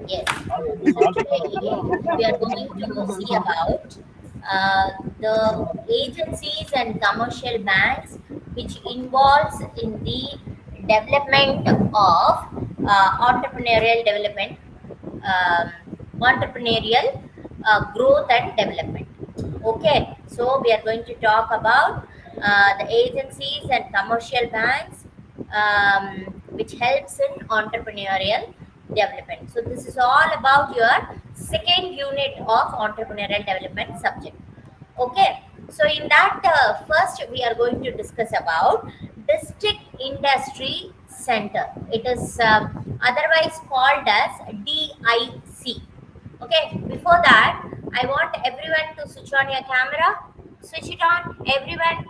Yes. So today we are going to see about the agencies and commercial banks which involves in the development of entrepreneurial development, um, entrepreneurial growth and development. Okay, so we are going to talk about the agencies and commercial banks which helps in entrepreneurial development. So this is all about your second unit of entrepreneurial development subject. Okay, so in that first we are going to discuss about district industry center. It is otherwise called as DIC. Okay, before that, I want everyone to switch on your camera. Switch it on, everyone.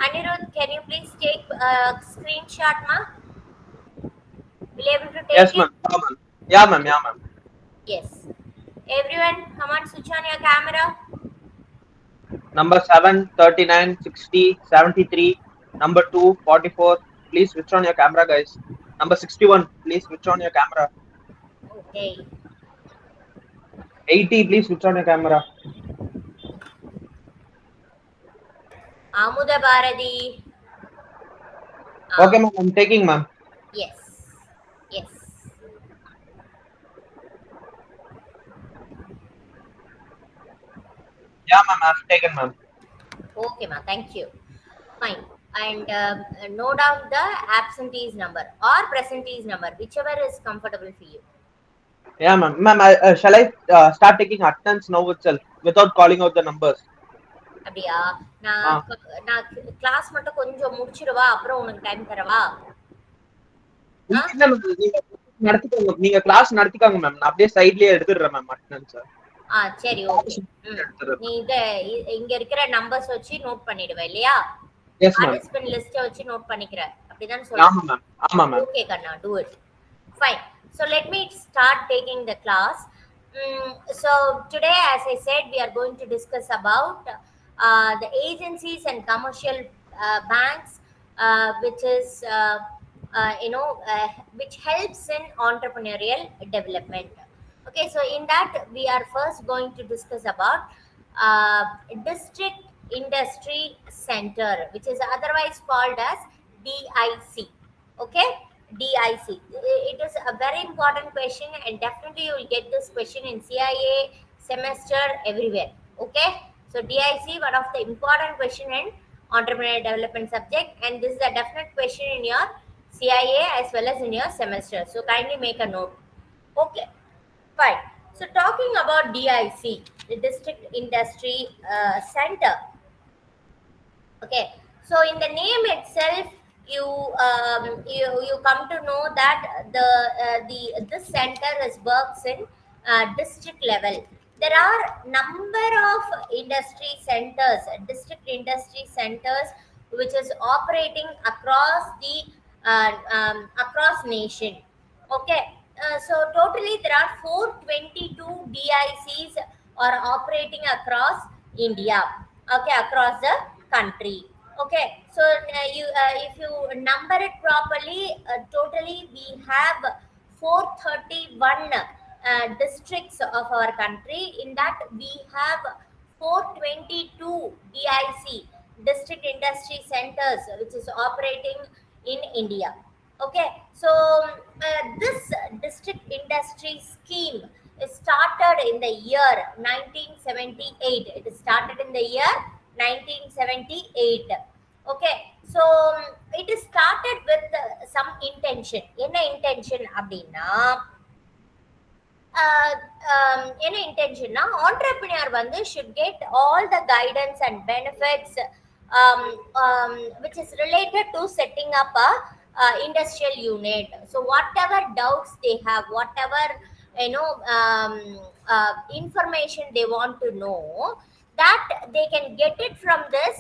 Anirudh, can you please take a screenshot, ma? Will you able to take Yes, it? ma'am. Yeah, ma'am. Yeah, ma'am. Yeah, ma'am. Yes. Everyone, come on, switch on your camera. Number 7, 39, 60, 73. Number 2, 44. Please switch on your camera, guys. Number 61. Please switch on your camera. Okay. 80. Please switch on your camera. Amuda Bharati. Okay, Ah, ma'am. I'm taking, ma'am. yes. Yes. Yeah, ma'am. I've taken, ma'am. Okay, ma. Thank you. Fine. And note down the absentees number or presentees number, whichever is comfortable for you. Yeah, ma'am. Ma'am, shall I start taking attendance now itself without calling out the numbers? அப்படியா? நான் Ah. நான் class மட்டும் கொஞ்சம் முடிச்சிடுவா, அப்புறம் உனக்கு time தரவா? ஆ? இல்ல, ma'am. நீங்க நடத்திக்கோங்க. நீங்க கிளாஸ் நடத்திக்காங்க, மேம். நான் அப்படியே சைட்லயே எடுத்துடுறேன், மேம். அட்டெண்டன்ஸ் ஆ, சரி, ஓகே. ம். நீ இங்க இருக்கிற நம்பர்ஸ் வச்சு நோட் பண்ணிடுவ இல்லையா? S, ma'am. பார்ட்டிசிபென்ட் லிஸ்ட்டை வச்சு நோட் பண்ணிக்கிற. அப்படிதான் சொல்ல. ஆமா, மேம். ஆமா, ma'am. Okay, Kanna, do it. Fine. So let me start taking the class. So today, as I said, we are going to discuss about the agencies and commercial banks, which is which helps in entrepreneurial development. Okay, so in that we are first going to discuss about uh, district industry center, which is otherwise called as DIC. Okay, DIC. It is a very important question, and definitely you will get this question in CIA semester everywhere. Okay, so DIC, one of the important question in entrepreneurial development subject, and this is a definite question in your CIA as well as in your semester. So kindly make a note. Okay, fine. So talking about DIC, the District Industry Center. Okay, so in the name itself, you come to know that the this center is works in district level. There are number of industry centers, district industry centers, which is operating across the across nation. Okay, so totally there are 422 DICs are operating across India. Okay, across the country. Okay, so if you number it properly, totally we have 431 districts of our country. In that we have 422 DIC, district industry centers, which is operating in India. Okay, so this district industry scheme is started in the year 1978. It is started in the year 1978. Okay, so it is started with some intention. என்ன intention அப்படின்னா என்ன இன்டென்ஷன்னா entrepreneur வந்து should get all the guidance and benefits um, um, which is related to setting up a industrial unit. So whatever doubts they have, whatever you know information they want to know, that they can get it from this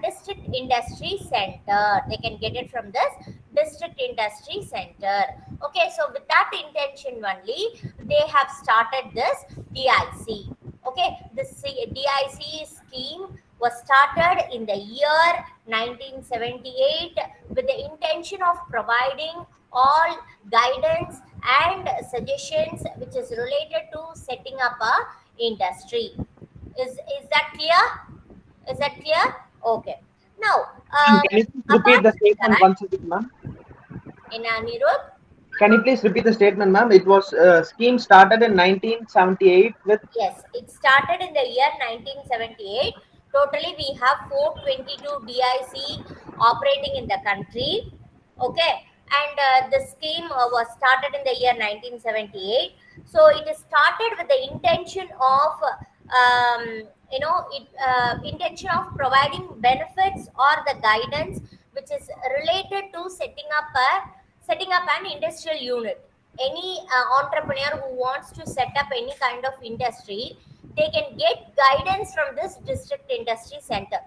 district industry center. They can get it from this district industry center. Okay, so with that intention only they have started this DIC. Okay, this DIC scheme was started in the year 1978 with the intention of providing all guidance and suggestions which is related to setting up a industry. Is that clear? Is that clear? Okay. Now, Ma'am, can you please repeat apart the from statement that, once again, ma'am? in Anirudh, Can you please repeat the statement, ma'am? It was scheme started in 1978 with. yes, it started in the year 1978. Totally, we have 422 DIC operating in the country. Okay, and the scheme was started in the year 1978. So it is started with the intention of, intention of providing benefits or the guidance which is related to setting up an industrial unit. Any entrepreneur who wants to set up any kind of industry, they can get guidance from this district industry center.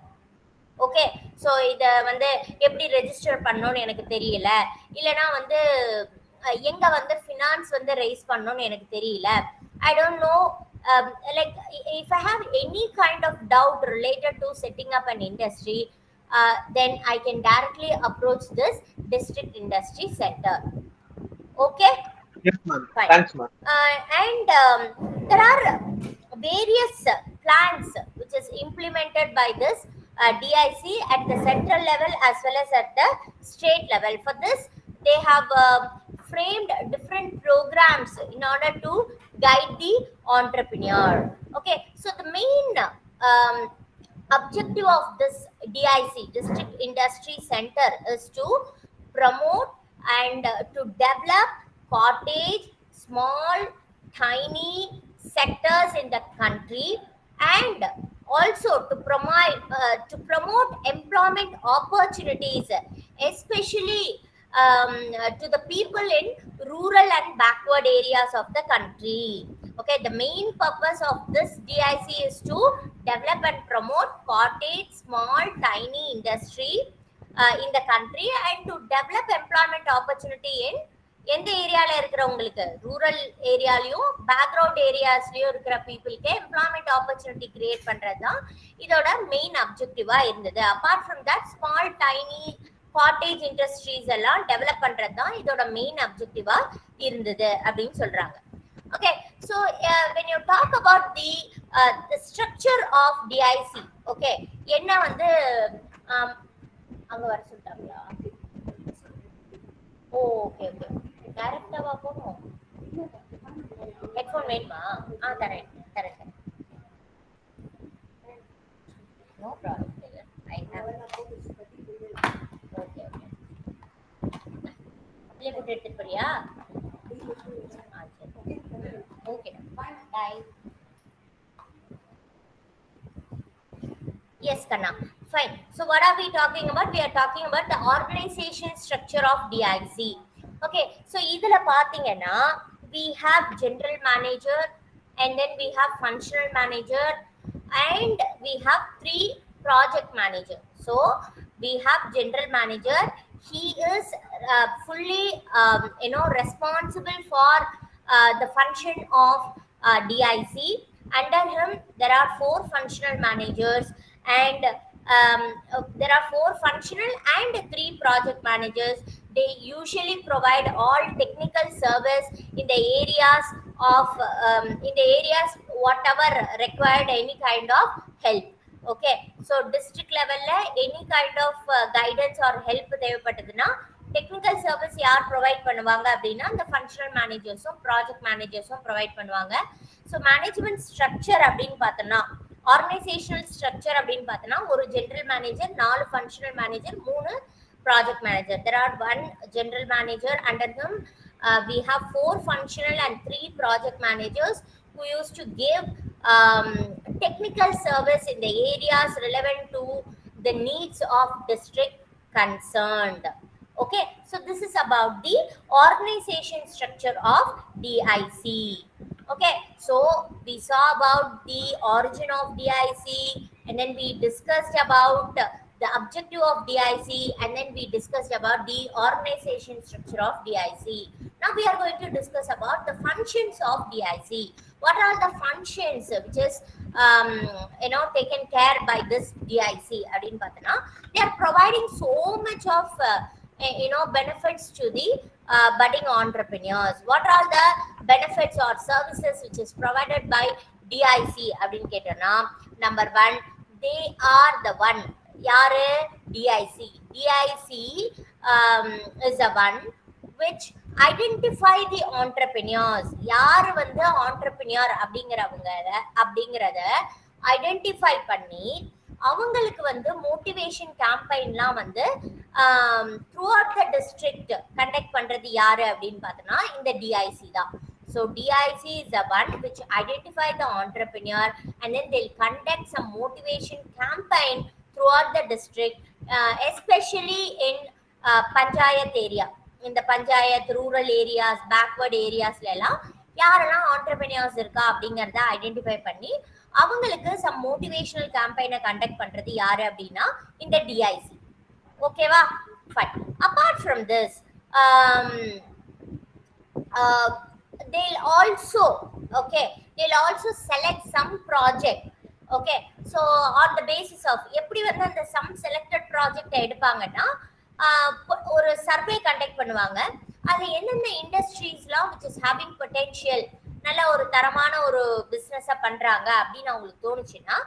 Okay, so இதை வந்து எப்படி register பண்ணணும்னு எனக்கு தெரியல, இல்லைனா வந்து எங்கே வந்து ஃபினான்ஸ் வந்து ரைஸ் பண்ணணும்னு எனக்கு தெரியல, I don't know, like if I have any kind of doubt related to setting up an industry, then I can directly approach this district industry center. Okay, Yes, ma'am. fine. Thanks, ma'am. And there are various plans which is implemented by this DIC at the central level as well as at the state level. For this, they have framed different programs in order to guide the entrepreneur. Okay, so the main objective of this DIC, District Industry Center, is to promote and to develop cottage, small, tiny sectors in the country, and also to promote employment opportunities, especially to the people in rural and backward areas of the country. Okay, the main purpose of this DIC is to develop and promote cottage, small, tiny industry in the country, and to develop employment opportunity in எந்த ஏரியால இருக்கிறவங்களுக்கு, rural ஏரியாலையும் background ஏரியாஸ்லயும் இருக்கிற பீப்புளுக்கு employment opportunity create பண்றது தான் இதோட main அப்ஜெக்டிவா இருந்தது. Apart from that, small tiny cottage industries எல்லாம் டெவலப் பண்றது தான் இதோட மெயின் அப்ஜெக்டிவா இருந்தது அப்படின்னு சொல்றாங்க. Okay, so when you talk about the structure of DIC, okay, என்ன வந்து அங்க வர சொல்லிட்டாங்களா? ஓகே ஓகே, டைரக்டாவா போகணும். ஹெட்ஃபோன் வேணுமா? தரேன் தரேன். No problem, I have. Okay okay, அப்படியே போட்டு எடுத்துட்டு போறியா? Okay, bye. Yes, Kanna. Fine. So what are we talking about? We are talking about the organization structure of DIC. Okay, so idhula pathina we have general manager, and then we have functional manager, and we have 3 project manager. So we have general manager. He is fully responsible for the function of DIC. Under him there are 4 functional managers, and there are 4 functional and 3 project managers. They usually provide all technical service in the areas of whatever required any kind of help. Okay, so district level la any kind of guidance or help தேவைப்பட்டதுன்னா technical service யார் provide பண்ணுவாங்க அப்படின்னா அந்த functional மேனேஜர்ஸும் project மேனேஜர்ஸும் provide பண்ணுவாங்க. So management structure அப்படின்னு பார்த்தோம்னா, ஆர்கனைசேஷனல் ஸ்ட்ரக்சர் அப்படின்னு பார்த்தோம்னா, ஒரு general manager, 4 functional manager, 3 project manager. There are 1 general manager. Under them we have 4 functional and 3 project managers who used to give technical service in the areas relevant to the needs of district concerned. Okay, so this is about the organization structure of DIC. Okay, so we saw about the origin of DIC, and then we discussed about the objective of DIC, and then we discussed about the organization structure of DIC. Now we are going to discuss about the functions of DIC. What are the functions which is taken care by this DIC? அப்படின்னு பார்த்தோன்னா, they are providing so much of benefits to the budding entrepreneurs. What are the benefits or services which is provided by DIC அப்படின்னு கேட்டோம்னா, number one, they are the one. யாரு? DIC. DIC is the one which identify the entrepreneurs. யாரு வந்து entrepreneur அப்படிங்கறத identify பண்ணி அவங்களுக்கு வந்து motivation கேம்பெயின்லாம் வந்து through out the district conduct பண்றது யாரு அப்படின்னு பார்த்தோம்னா இந்த டிஐசி தான். So DIC is the one which identify the entrepreneur, and then they'll conduct some motivation campaign throughout the district, especially in panchayat area. In the panchayat, rural areas, backward areas எல்லாம் யாரெல்லாம் entrepreneurs இருக்கா அப்படிங்கறத identify பண்ணி அவங்களுக்கு some motivational campaign conduct பண்றது யாரு அப்படின்னா இந்த டிஐசி. ஓகேவா? Fine. Apart from this, they'll also select some project. Okay, so on the basis of எப்படி வந்து அந்த some selected project எடுப்பாங்கன்னா ஒரு சர்வே கண்டக்ட் பண்ணுவாங்க. அதுல என்னென்ன இண்டஸ்ட்ரீஸ்லாம் which is having potential, நல்ல ஒரு தரமான ஒரு பிசினஸ பண்றாங்க அப்படின்னு அவங்களுக்கு தோணுச்சுன்னா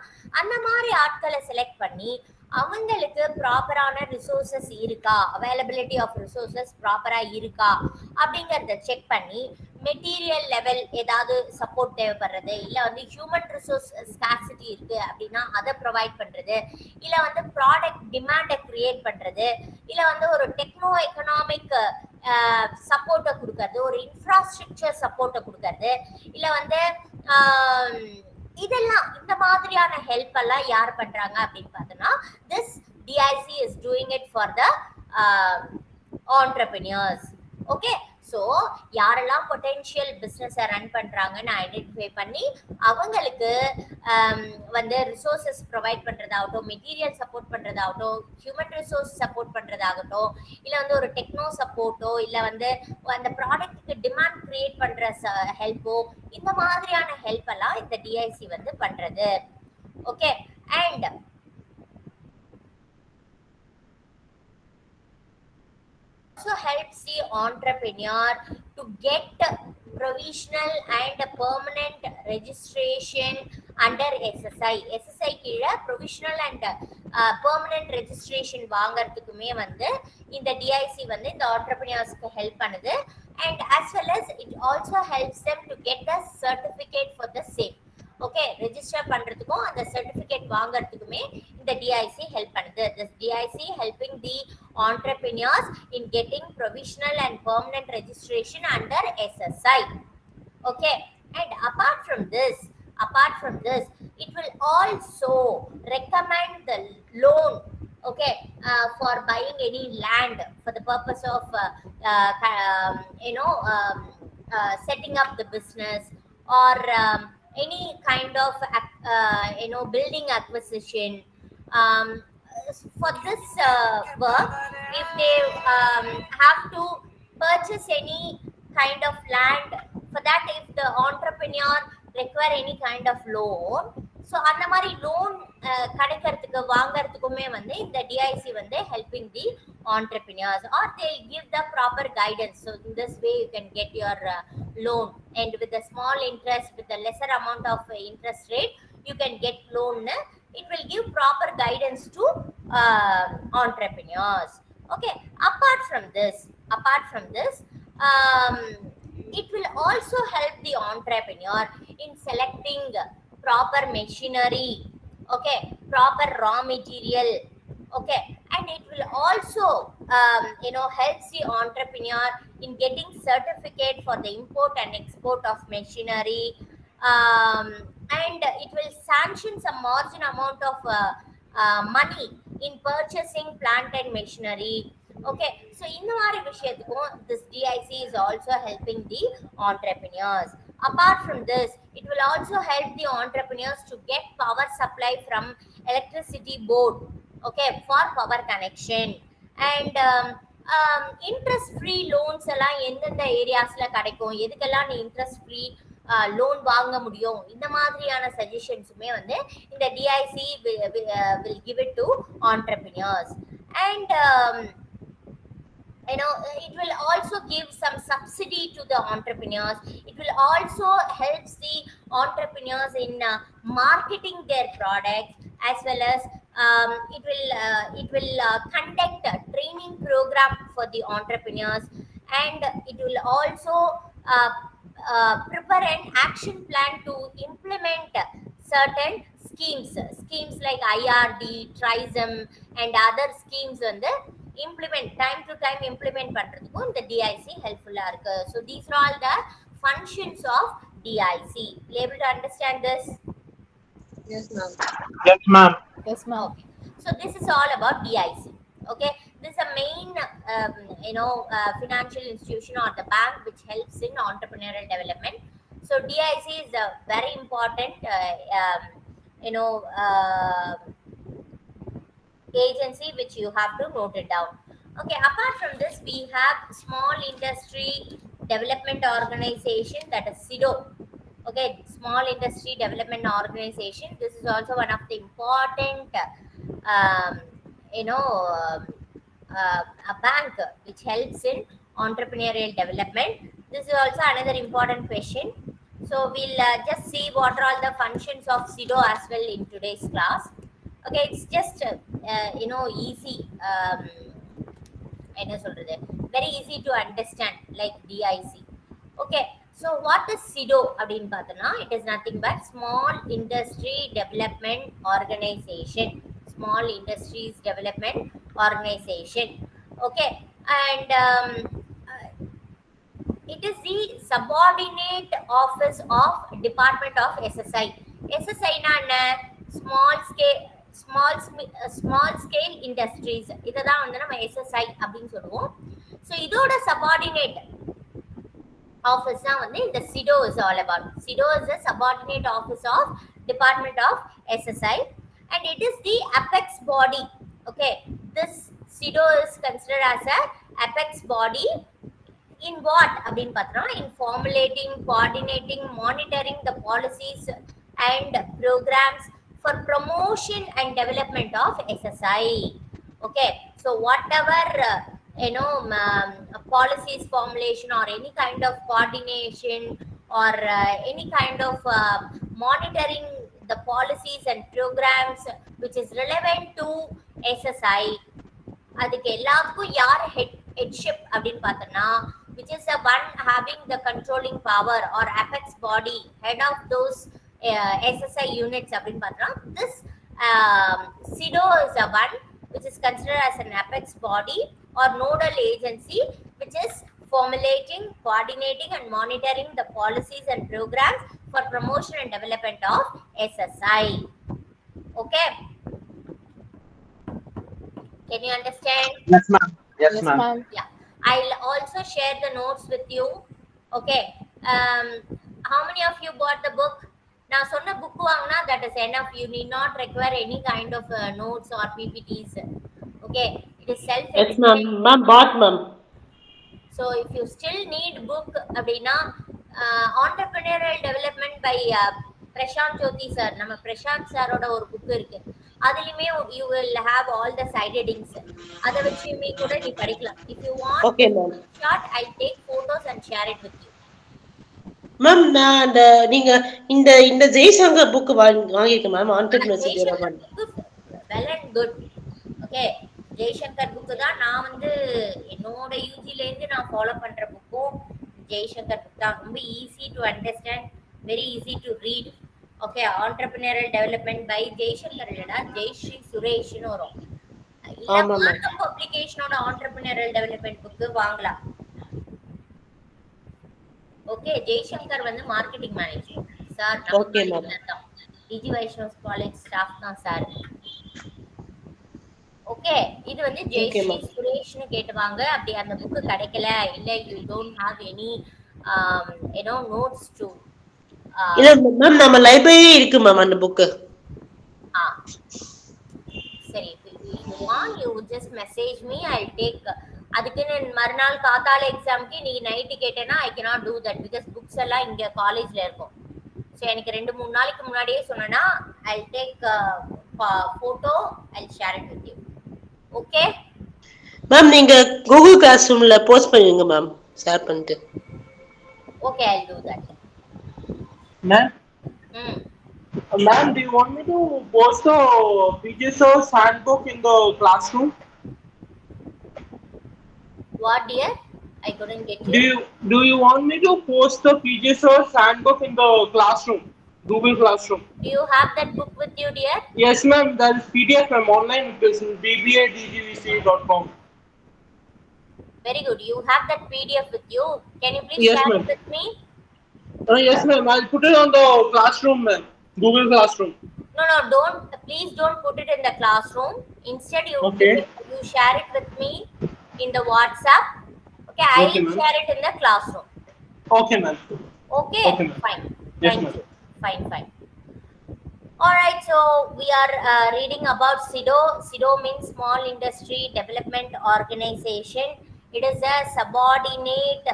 அந்த மாதிரி ஆட்களை செலக்ட் பண்ணி அவங்களுக்கு ப்ராப்பரான ரிசோர்சஸ் இருக்கா, அவைலபிலிட்டி ஆஃப் ரிசோர்சஸ் ப்ராப்பரா இருக்கா அப்படிங்கறத செக் பண்ணி மெட்டீரியல் லெவல் ஏதாவது சப்போர்ட் தேவைப்படுறது, இல்ல வந்து ஹியூமன் ரிசோர்ஸ் ஸ்கார்சிட்டி இருக்கு அப்படின்னா அதை ப்ரொவைட் பண்றது, இல்ல வந்து ப்ராடக்ட் டிமாண்டை கிரியேட் பண்றது, இல்ல வந்து ஒரு டெக்னோ எக்கனாமிக் சப்போர்ட்டை கொடுக்கறது, ஒரு இன்ஃப்ராஸ்ட்ரக்சர் சப்போர்ட்டை கொடுக்கறது, இல்ல வந்து இதெல்லாம் இந்த மாதிரியான ஹெல்ப் எல்லாம் யார் பண்றாங்க அப்படின்னு பார்த்தோம்னா this DIC is doing it for the entrepreneurs. Okay, so யாரெல்லாம் பொட்டென்ஷியல் பிஸ்னஸை ரன் பண்ணுறாங்கன்னு ஐடென்டிஃபை பண்ணி அவங்களுக்கு வந்து ரிசோர்ஸஸ் ப்ரொவைட் பண்ணுறதாகட்டும், மெட்டீரியல் சப்போர்ட் பண்ணுறதாகட்டும், ஹியூமன் ரிசோர்ஸ் சப்போர்ட் பண்ணுறதாகட்டும், இல்லை வந்து ஒரு டெக்னோ சப்போர்ட்டோ, இல்லை வந்து அந்த ப்ராடக்ட்டுக்கு டிமாண்ட் கிரியேட் பண்ணுற ஹெல்ப்போ, இந்த மாதிரியான ஹெல்ப் எல்லாம் இந்த டிஐசி வந்து பண்ணுறது. Okay, and also helps the entrepreneur to get provisional and permanent registration under SSI. SSI கீழ provisional and permanent registration வாங்கறதுக்குமே வந்து இந்த DIC வந்து இந்த entrepreneursக்கு ஹெல்ப் பண்ணுது. And as well as it also helps them to get the certificate for the same. Okay, register பண்றதுக்கும் அந்த certificate வாங்குறதுக்குமே இந்த DIC help பண்ணுது. This DIC helping the entrepreneurs in getting provisional and permanent registration under SSI. Okay, and apart from this it will also recommend the loan, okay, for buying any land for the purpose of setting up the business, or any kind of building acquisition. For this work, if they have to purchase any kind of land, for that if the entrepreneur require any kind of loan, so அந்த மாதிரி loan கிடைக்கிறதுக்கு வாங்கறதுக்குமே வந்து இந்த DIC வந்து helping the entrepreneurs, or they give the proper guidance. So in this way you can get your loan, and with a small interest, with a lesser amount of interest rate you can get loan. It will give proper guidance to entrepreneurs. Okay, apart from this it will also help the entrepreneur in selecting proper machinery, okay, proper raw material, okay, and it will also helps the entrepreneur in getting certificate for the import and export of machinery, and it will sanction some margin amount of money in purchasing plant and machinery. Okay, so இந்த மாதிரி விஷயத்துக்கும் this DIC is also helping the entrepreneurs. Apart from this, it will also help the entrepreneurs to get power supply from electricity board. okay, for power connection. And interest free loans எல்லாம் எந்தெந்த ஏரியாஸ்ல கிடைக்கும், எதுக்கெல்லாம் நீ interest free loan வாங்க முடியும், இந்த மாதிரியான சஜஷன்ஸுமே வந்து இந்த DIC will give it to entrepreneurs. And it will also give some subsidy to the entrepreneurs. It will also help the entrepreneurs in marketing their products, as well as it will conduct a training program for the entrepreneurs. And it will also prepare an action plan to implement certain schemes like IRD, TRISM, and other schemes வந்து implement time to time implement பண்றதுக்கும் இந்த DIC helpful-ஆ இருக்கு. So these are all the functions of DIC. You able to understand this? Yes, ma'am. Yes, ma'am. Yes, ma'am. Okay. So this is all about DIC. Okay, this is a main financial institution or the bank which helps in entrepreneurial development. So DIC is a very important agency which you have to note it down. Okay, apart from this, we have small industry development organization, that is SIDO. Okay, small industry development organization. This is also one of the important a bank which helps in entrepreneurial development. This is also another important question. So we'll just see what are all the functions of SIDO as well in today's class. Okay, it's just easy, very easy to understand, like DIC. Okay, so what is SIDO அப்படினு பார்த்தனா, it is nothing but small industry development organization. Small industries development organization. Okay, and it is the subordinate office of Department of SSI. SSI na enna? Small scale industries. இததான் வந்து நம்ம SSI அப்படின்னு சொல்லுவோம். So இதோட subordinate office தான் வந்து இந்த SIDO is all about. SIDO is the subordinate office of Department of SSI, and it is the apex body. Okay, this SIDO is considered as a apex body in what அப்படின்னு பார்த்தோம்னா, in formulating, coordinating, monitoring the policies and programs for promotion and development of SSI. Okay, so whatever policies formulation or any kind of coordination or any kind of monitoring the policies and programs which is relevant to SSI, அதுக்கு எல்லாத்துக்கும் யார் headship அப்படின்னு பார்த்தோம்னா, which is the one having the controlling power or apex body, head of those SSI units அப்படின்னு பார்த்தோம்னா, this SIDO is the one which is considered as an apex body or nodal agency which is formulating, coordinating and monitoring the policies and programs for promotion and development of SSI. Okay, can you understand? Yes, ma'am. Yes, ma'am. Yeah, I'll also share the notes with you. Okay, how many of you bought the book? நான் சொன்ன book வாங்கினா that is enough. You need not require any kind of notes or PPTs. Okay, it is Yes, ma'am. Ma'am, bought, ma'am. So if you still need book அப்படின்னா, entrepreneurial development by Prashanth Jyothi sir, நம்ம பிரசாந்த் சாரோட ஒரு book இருக்கு. அதுலயுமே you will have all the side headings. அத வச்சுமே கூட நீ படிக்கலாம். If you want, Okay, ma'am. short, I'll take photos and share it with you. Ma'am, நான் நீங்க இந்த ஜெய்சங்கர் புக் வாங்கிருக்கேன் ma'am, entrepreneurship development. Well and good. Okay, Jaishankar book தான் நான் வந்து என்னோட யூஜில இருந்து நான் ஃபாலோ பண்ற புக்கும் ஜெய்சங்கர் புக் தான். ரொம்ப easy to understand, very easy to read. Okay, entrepreneurial development by Jaishankar இல்லடா, ஜெய்ஸ்ரீ சுரேஷ்னு வரும். இல்ல பப்ளிகேஷனோட ஆண்டர்பிரினரியல் டெவலப்மெண்ட் புக் வாங்கலாம். ஓகே, ஜெய்சங்கர் வந்து marketing manager sir. Okay ma'am. DG Vaishnav college staff தான் சார். ஓகே, இது வந்து ஜெய்ஸ்ரீ சுரேஷ்னு கேட்டுவாங்க. அப்படி அந்த புக் கிடைக்கல, இல்ல you don't have any notes to, இல்ல மேம் நம்ம லைப்ரரி இருக்கு மேம் அந்த புக். சரி, you want, you just message me, I'll take. அதுக்குன்னு மறுநாள் காத்தால எக்ஸாம்க்கு நீ நைட்டு கேட்டேன்னா ஐ cannot do that because books எல்லாம் இங்க காலேஜ்ல இருக்கும். ஸோ எனக்கு 2-3 நாளைக்கு முன்னாடியே சொன்னேன்னா I'll take photo, I'll share it with you. Okay? Ma'am நீங்க கூகுள் கிளாஸ் ரூம்ல போஸ்ட் பண்ணுங்க மேம், ஷேர் பண்ணிட்டு. Okay, I'll do that. Ma'am, Hmm. ma'am, do you want me to post the PGSO's handbook in the classroom? What dear? I couldn't get you. Do you want me to post the PGSO's handbook in the classroom, Google Classroom? Do you have that book with you, dear? Yes, ma'am. There is PDF, ma'am. Online it is in bbadgvc.com. Very good. You have that PDF with you. Can you please Yes, share ma'am. it with me? Yes, ma'am. I'll put it on the classroom, ma'am. Google Classroom. No, don't. Please don't put it in the classroom. Instead, Okay. you share it with me in the WhatsApp. Okay, I'll Okay, ma'am. share it in the classroom. Okay, ma'am. Okay, Okay, ma'am. fine. Yes, Thank ma'am. you. Fine. All right, so we are reading about SIDO. SIDO means Small Industry Development Organization. It is a subordinate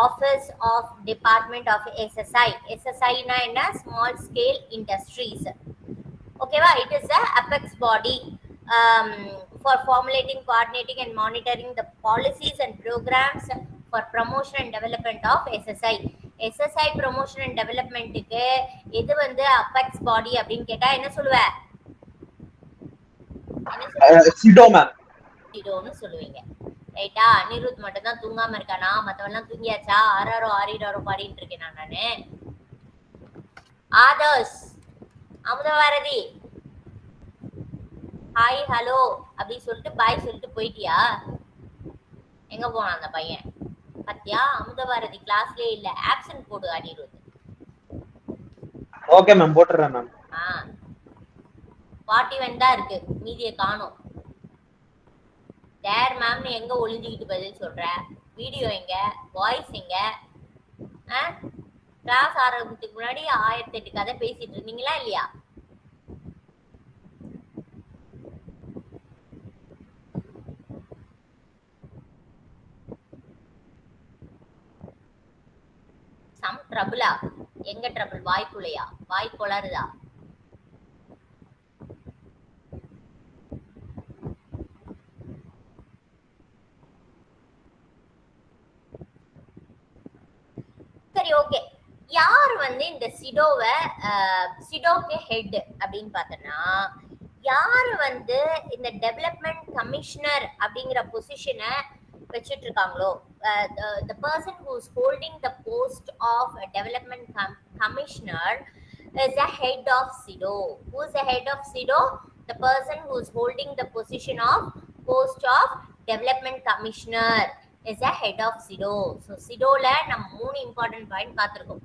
office of Department of SSI. SSI na enna Small Scale Industries. Okay, it is a apex body for formulating, coordinating and monitoring the policies and programs for promotion and development of SSI. SSI promotion and development க்கு இது வந்து apex body அப்படினு கேட்டா என்ன சொல்லுவ? SIDO ma'am. SIDOன்னு சொல்லுவீங்க. ரைட்டா? அனிருத் மட்டும் தான் தூங்காம இருக்கானா? மத்தவெல்லாம் தூங்கியாச்சா? ஆறாரோ பாடிட்டு இருக்கேன் நானு. ஆதர்ஸ், அமுதவாரதி, ஹாய் ஹலோ அப்படி சொல்லிட்டு பாய் சொல்லிட்டு போயிட்டியா? எங்க போனான் அந்த பையன்? பத்தியா, அமுதவாரதி கிளாஸ்லயே இல்ல, ஆப்சன்ட் போடு அனிருத். ஓகே மேம், போட்டுறேன் மேம். 41 தான் இருக்கு, மீதியை காணோம். டேர் மேம்னு எங்க ஒளிஞ்சுக்கிட்டு பதில் சொல்ற? வீடியோ எங்க? வாய்ஸ் எங்க? கிளாஸ் ஆரம்பத்துக்கு முன்னாடி 1008 கதை பேசிட்டு இருந்தீங்களா இல்லையா? சம் ட்ரபிளா? எங்க ட்ரபிள்? வாய்க்குள்ளையா? வாய் கொளறுதா? சரி, ஓகே. யார் வந்து இந்த சிடோக்கு ஹெட் அப்படின்னு பார்த்தோம்னா, யாரு வந்து இந்த டெவலப்மெண்ட் கமிஷனர் அப்படிங்கிற பொசிஷனை வச்சுட்டு இருக்காங்களோ, the person who is holding the post of a development commissioner is the head of SIDO. Who is the head of SIDO? The person who is holding the position of post of development commissioner is the head of SIDO. So SIDOல நம்ம 3 important point பார்த்திருக்கோம்.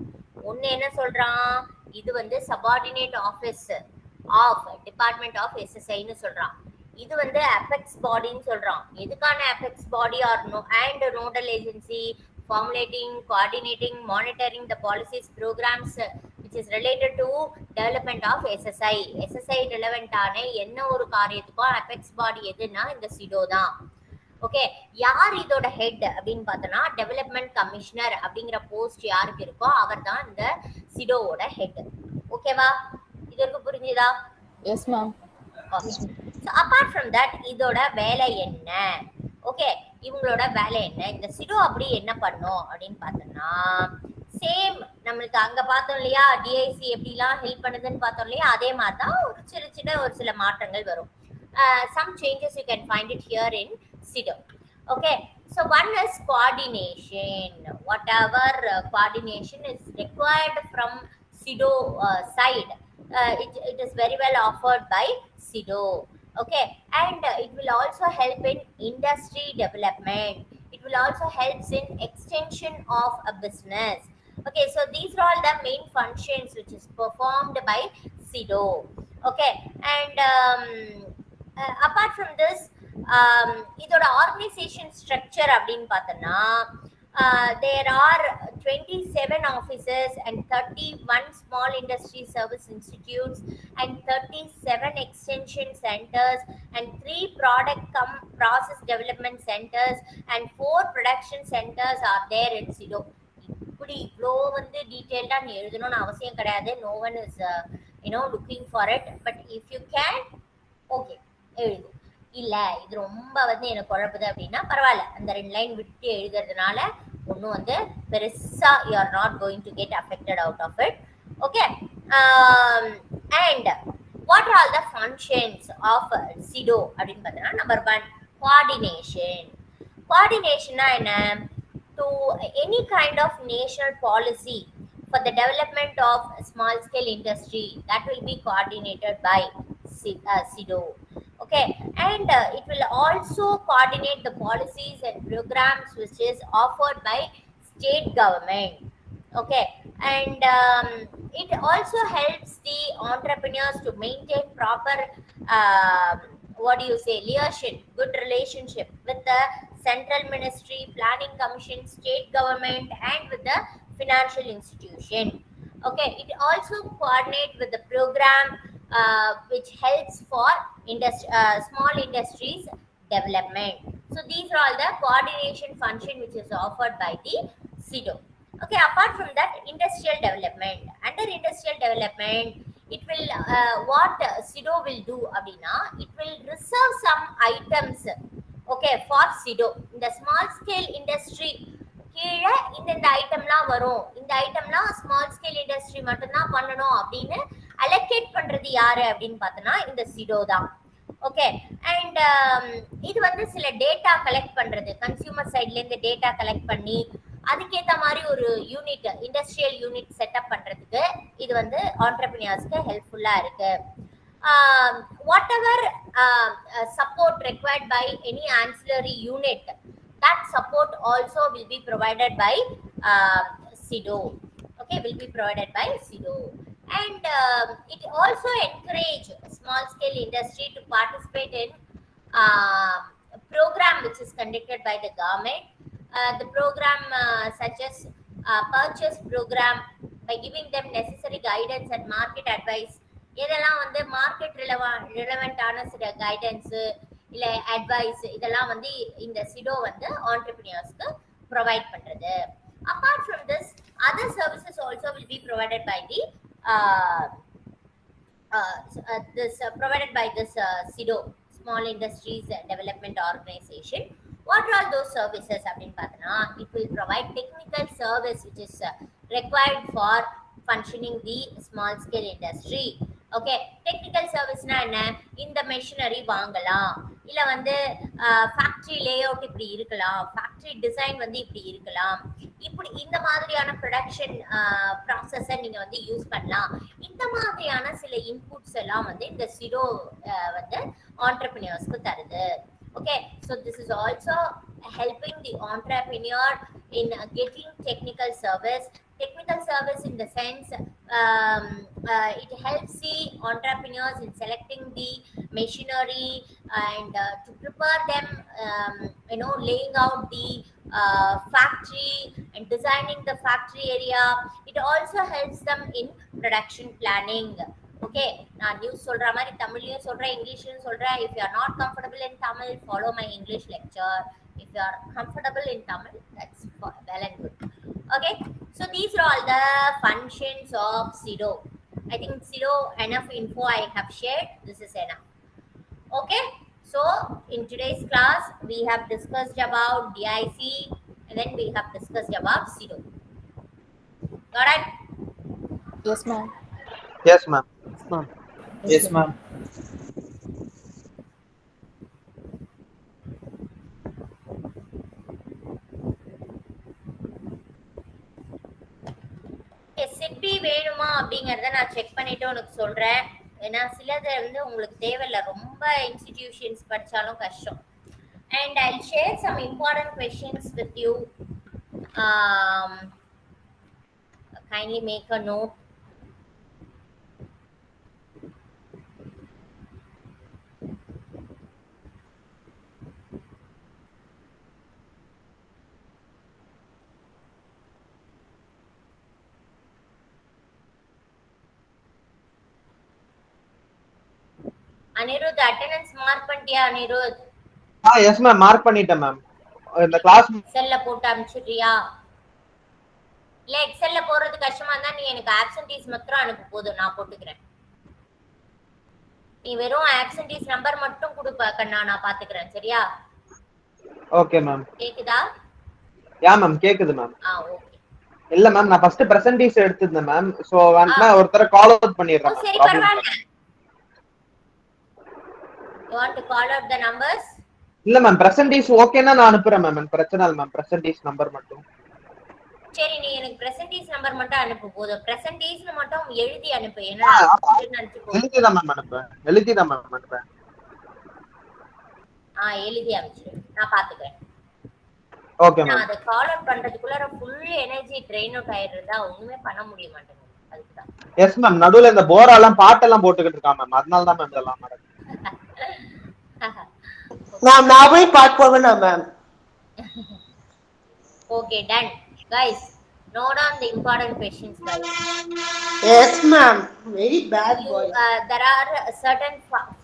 ஒன்னு என்ன சொல்றான்? இது வந்து subordinate office of department of SSIன்னு சொல்றான். இது வந்து அபெக்ஸ் பாடின்னு சொல்றான். எதுக்கான apex body or and nodal agency formulating, coordinating, monitoring the policies, programs which is related to development of SSI. SSI relevant ஆன என்ன ஒரு காரியத்துக்கும் அபெக்ஸ் பாடி எதுனா இந்த SIDO தான். ஓகே, யார் இதோட ஹெட் அப்படின்னு பார்த்தோம்னா, டெவலப்மெண்ட் கமிஷனர் அப்படிங்கிற போஸ்ட் யாருக்கு இருக்கோ அவர் தான் இந்த SIDOவோட ஹெட். ஓகேவா? இதற்கு புரிஞ்சுதா? Yes ma'am. So apart from that, இதோட வேலை என்ன? ஓகே, இவங்களோட வேலை என்ன? இந்த SIDO அப்படி என்ன பண்ணும் அப்படின்னு பார்த்தோம்னா, சேம் நம்மளுக்கு அங்க பார்த்தோம் இல்லையா, டிஐசி எப்படிலாம் ஹெல்ப் பண்ணுதுன்னு பார்த்தோம் இல்லையா, அதே மாதிரி தான் ஒரு சில மாற்றங்கள் வரும். Some changes you can find it here in SIDO. Okay, so one is coordination. Whatever coordination is required from SIDO side, it is very well offered by SIDO. Okay, and it will also help in industry development. It will also help in extension of a business. Okay, so these are all the main functions which is performed by SIDO. Okay, and apart from this, இதோட organisation structure அப்படின்னு பார்த்தோம்னா, There are 27 offices and 31 small industry service institutes and 37 extension centers and 3 product process development centers and 4 production centers are there in SIDO. இப்படி இவ்வளோ வந்து டீட்டெயில்டாக நீ எழுதணும்னு அவசியம் கிடையாது. No one is looking for it. But if you can okay எழுது. இல்லை இது ரொம்ப வந்து எனக்கு குழப்புது அப்படின்னா பரவாயில்ல, அந்த 2 லைன் விட்டு எழுதுறதுனால ஒன்றும் வந்து பெருசாக you are not going to get affected out of it. Okay. And what are all the functions of SIDO அப்படின்னு பார்த்தோன்னா, நம்பர் 1 கோஆர்டினேஷன். கோஆர்டினேஷன்னா என்ன? To any kind of national policy for the development of small scale industry, that will be coordinated by SIDO. Okay, and it will also coordinate the policies and programs which is offered by state government. Okay, and it also helps the entrepreneurs to maintain proper what do you say, leadership, good relationship with the central ministry, planning commission, state government, and with the financial institution. Okay, it also coordinate with the program which helps for small industries development. So these are all the coordination function which is offered by the SIDO. Okay, apart from that, industrial development. Under industrial development, it will what SIDO will do abdina, it will reserve some items, okay, for SIDO. In the small scale industry கீழே இந்த ஐட்டம்லாம் வரும், இந்த ஐட்டம்லாம் small scale industry மட்டும்தான் பண்ணணும் அப்படின்னு allocate பண்றது யாரு அப்படின்னு பார்த்தோன்னா இந்த SIDO தான். ஓகே, அண்ட் இது வந்து சில டேட்டா கலெக்ட் பண்றது, கன்சியூமர் சைட்லேருந்து டேட்டா கலெக்ட் பண்ணி அதுக்கேற்ற மாதிரி ஒரு யூனிட், இண்டஸ்ட்ரியல் யூனிட் செட்டப் பண்ணுறதுக்கு இது வந்து ஆண்டர்பிரினியர்ஸ்க்கு ஹெல்ப்ஃபுல்லாக இருக்கு. Whatever support required by any ancillary unit, that support also will be provided by SIDO. Okay, will be provided by SIDO. And it also encourage small scale industry to participate in program which is conducted by the government. The program such as purchase program, by giving them necessary guidance and market advice. இதெல்லாம் வந்து market ரிலவெண்டான சில guidance இல்லை advice இதெல்லாம் வந்து இந்த SIDO வந்து ஆண்டர்பிரினியர்ஸ்க்கு provide பண்ணுறது. Apart from this, other services also will be provided by the SIDO, Small Industries Development Organization. What are all those services அப்படின்னு பார்த்தோன்னா, it will provide technical service which is required for functioning the small scale industry. Okay, technical சர்வீஸ்னா என்ன? இந்த machinery வாங்கலாம், இல்லை வந்து factory lay out இப்படி இருக்கலாம், ஃபேக்ட்ரி டிசைன் வந்து இப்படி இருக்கலாம், இப்படி இந்த மாதிரியான ப்ரொடக்ஷன் ப்ராசஸை நீங்கள் வந்து யூஸ் பண்ணலாம். இந்த மாதிரியான சில இன்புட்ஸ் எல்லாம் வந்து இந்த SIDO வந்து ஆண்டர்பிரினியர்ஸ்க்கு தருது. Okay, so this is also helping the entrepreneur in getting technical service. Technical service in the sense it helps the entrepreneurs in selecting the machinery and to prepare them, laying out the factory and designing the factory area. It also helps them in production planning. Okay, நான் news சொல்ற மாதிரி தமிழ்லையும் சொல்றேன், இங்கிலீஷ்லையும் சொல்றேன். If you are not comfortable in Tamil, follow my English lecture. If you are comfortable in Tamil, that's well and good. Okay, so these are all the functions of SIDO. I think SIDO, enough info I have shared. This is enough. Okay, so in today's class we have discussed about DIC and then we have discussed about SIDO. Got it? Yes, ma'am. Yes, ma'am. Yes, ma'am. SIDBI வேணுமா அப்படிங்கறத நான் check பண்ணிட்டு உனக்கு சொல்றேன். ஏன்னா சிலது வந்து உங்களுக்கு தேவையில்லை, ரொம்ப இன்ஸ்டிடியூஷன்ஸ் படிச்சாலும் கஷ்டம். And I'll share some important questions with you. Kindly make a note. Anirudh attendance mark பண்ணிட்டியா அனிருத்? எஸ் மேம், மார்க் பண்ணிட்டேன் மேம். இந்த கிளாஸ் எக்ஸல்ல போட்டு அனுப்பிச்சிடுறியா? இல்ல எக்ஸல்ல போறது கஷ்டமா இருந்தா நீ எனக்கு ஆப்சென்டீஸ் மட்டும் அனுப்பு, போதும் நான் போட்டுக்கிறேன். நீ வெறும் ஆப்சென்டீஸ் நம்பர் மட்டும் கொடுப்ப கண்ணா, நான் பாத்துக்கிறேன் சரியா? Okay ma'am. கேக்குதா? யா மேம், கேக்குது மேம். ஓகே. இல்ல மேம், நான் ஃபர்ஸ்ட் பிரசன்டீஸ் எடுத்துட்டேன் மேம். சோ வேணா ஒருத்தர கால் அவுட் பண்ணிடுறேன். சரி பரவாயில்லை. You want to call out the numbers? இல்ல மேம், பிரசன்டீஸ் ஓகேனா நான் அனுப்புறேன் மேம். எனக்கு பிரச்சனை இல்ல மேம், பிரசன்டீஸ் நம்பர் மட்டும். சரி, நீ எனக்கு பிரசன்டீஸ் நம்பர் மட்டும் அனுப்பு, போதும். பிரசன்டீஸ்னு மட்டும் எழுதி அனுப்பு. ஏன்னா எழுதிதான் மேம் அனுப்புறேன். எழுதிதான் மேம் அனுப்புறேன். எழுதி அனுப்பிச்சிரு, நான் பாத்துக்கிறேன். Okay ma'am. நான் அதை கால் அவுட் பண்றதுக்குள்ள ஃபுல் எனர்ஜி ட்ரெயின் அவுட் ஆயிடுறதா, ஒண்ணுமே பண்ண முடிய மாட்டேங்குது. அதுக்குதான். எஸ் மேம், நடுவுல இந்த போராலாம் பாட்டெல்லாம் போட்டுக்கிட்டு இருக்கா மேம். அதனால தான் மேம் இதெல்லாம் நடக்குது. மேம் நான் போய் பாட் போவேனா ma'am? Okay, done. Guys, note down the important questions, guys. Yes ma'am, very bad boy. There are a certain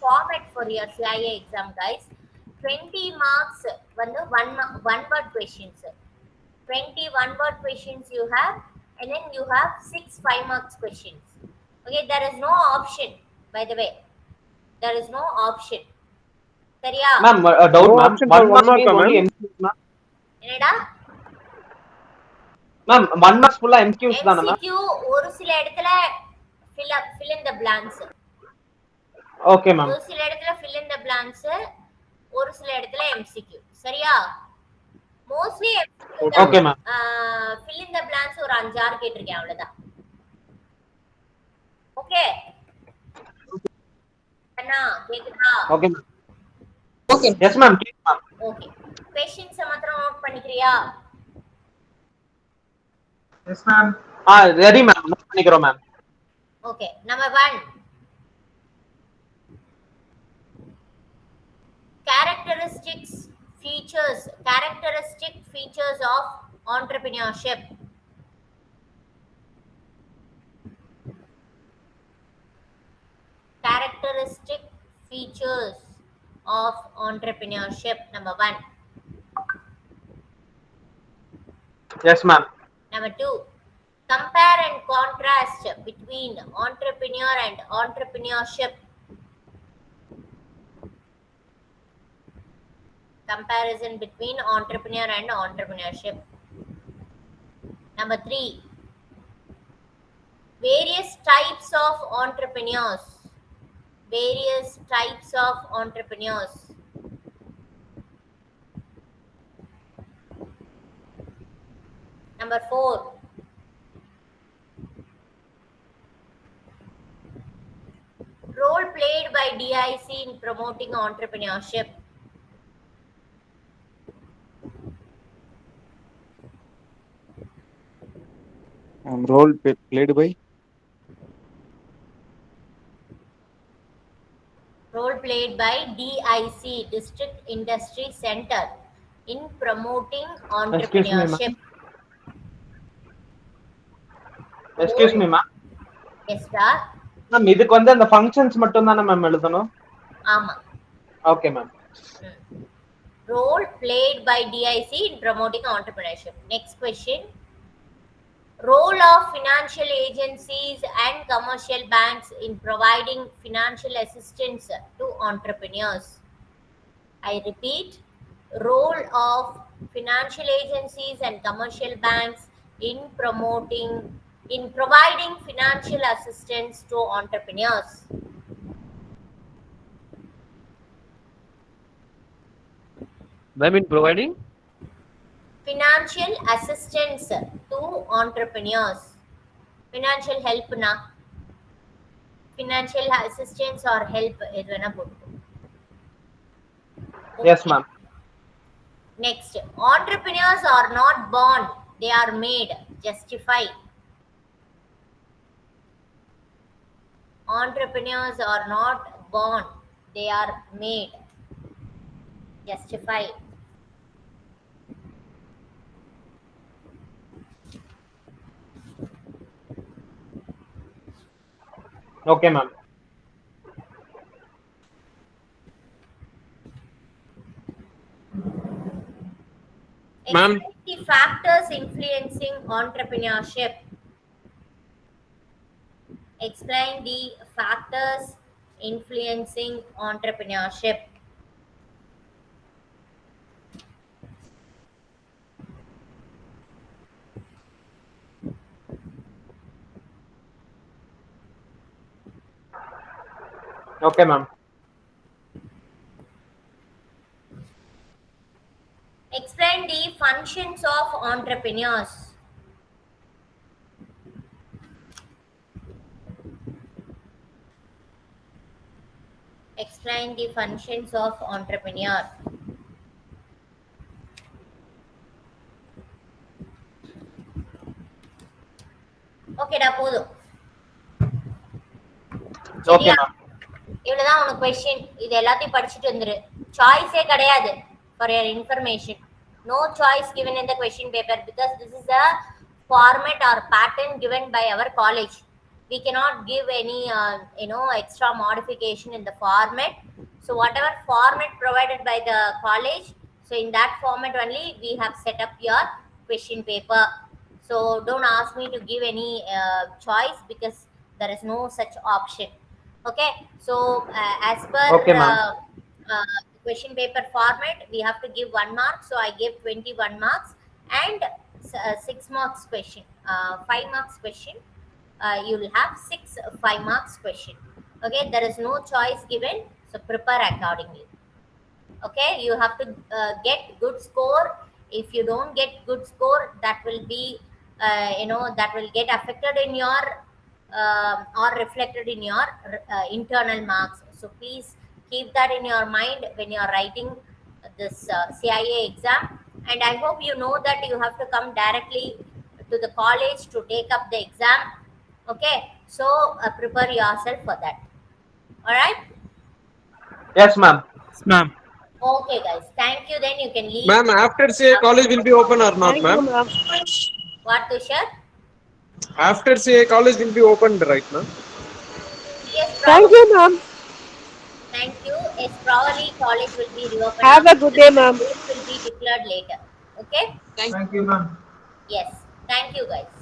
format for your CIA exam, guys. 20 marks வந்து one word questions. 20 one word questions you have, and then you have 6 5 marks questions. Okay, there is no option, by the way. There is no option. சரியா? Ma'am doubt ma'am, one mark only MCQs ma'am. என்னடா ma'am 1 marks ஃபுல்லா MCQs தான ma'am? MCQ ஒரு சில இடத்துல fill in the blanks. Okay ma'am. ஒரு சில இடத்துல fill in the blanks, ஒரு சில இடத்துல MCQ. சரியா? Mostly okay ma'am. fill in the blanks ஒரு 5 6 கேட்டிருக்கேன், அவ்வளவுதான். ஓகே அண்ணா, கேக்குதா? Okay ma'am. Okay yes ma'am, கேக்குது மேம். ஓகே, क्वेश्चंस மாத்திரம் நோட் பண்ணிக்கிறியா? Yes ma'am. Ready ma'am, note பண்ணிக்கிறோம் ma'am. Okay, number 1, characteristic features of entrepreneurship. Characteristic features of entrepreneurship, number 1. Yes ma'am. Number 2, compare and contrast between entrepreneur and entrepreneurship. Comparison between entrepreneur and entrepreneurship. Number 3, various types of entrepreneurs. Various types of entrepreneurs. Number 4, role played by DIC in promoting entrepreneurship. Role played by? Role played by DIC, District Industry Center, in promoting entrepreneurship. Excuse me ma'am. Yes sir. Ma'am இதுக்கு வந்து அந்த functions மட்டும் தான ma'am எழுதணும்? ஆமா. Okay ma'am. Role played by DIC in promoting entrepreneurship. Next question. Role of financial agencies and commercial banks in providing financial assistance to entrepreneurs. I repeat, role of financial agencies and commercial banks in providing financial assistance to entrepreneurs. Them in providing financial assistance to entrepreneurs. Financial help na, financial assistance or help eduvena podu. Yes ma'am. Next, entrepreneurs are not born, they are made. Justify. Entrepreneurs are not born, they are made. Justify. Okay ma'am. Ma'am. The factors influencing entrepreneurship. Explain the factors influencing entrepreneurship. Okay, ma'am. Explain the functions of entrepreneurs. Explain the functions of entrepreneur. ஓகேடா போதும். Okay, ma'am. இவ்வளவுதான் உனக்கு question. இது எல்லாத்தையும் படிச்சுட்டு வந்துரு. சாய்ஸே கிடையாது. For your information, no choice given in the question paper because this is a format or pattern given by our college. We cannot give any extra modification in the format. So whatever format provided by the college, so in that format only we have set up your question paper. So don't ask me to give any choice because there is no such option. Okay, so as per Okay, ma'am. question paper format, we have to give 1 mark. So I gave 21 marks and 6 marks question, 5 marks question. You will have 6 5 marks question. Okay, there is no choice given, so prepare accordingly. Okay, you have to get good score. If you don't get good score, that will be that will get affected in your or reflected in your internal marks. So please keep that in your mind when you are writing this CIA exam. And I hope you know that you have to come directly to the college to take up the exam. Okay, so prepare yourself for that. All right. Yes, ma'am. Ma'am. Okay, guys. Thank you. Then you can leave. Ma'am, after CA college will be open or not, ma'am? What, Tushar? After CA college will be opened, right, ma'am? Yes, Thank you, ma'am. Thank you. Yes, probably college will be reopened. Have a good day, ma'am. Date will be declared later. Okay. Thank you, ma'am. Yes. Thank you, guys.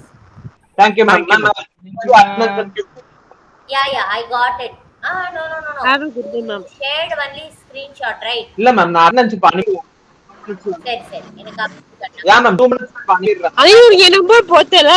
Thank you, ma'am. Thank you, Ma'am, Yeah, I got it. No. Have a good day, ma'am. Shared only screenshot, right? இல்ல ma'am நான் அண்ணன் பண்ணி சரி எனக்கு ஏன் ma'am 2 minutes பண்ணிடுறேன் ஐயோ என் number போத்தல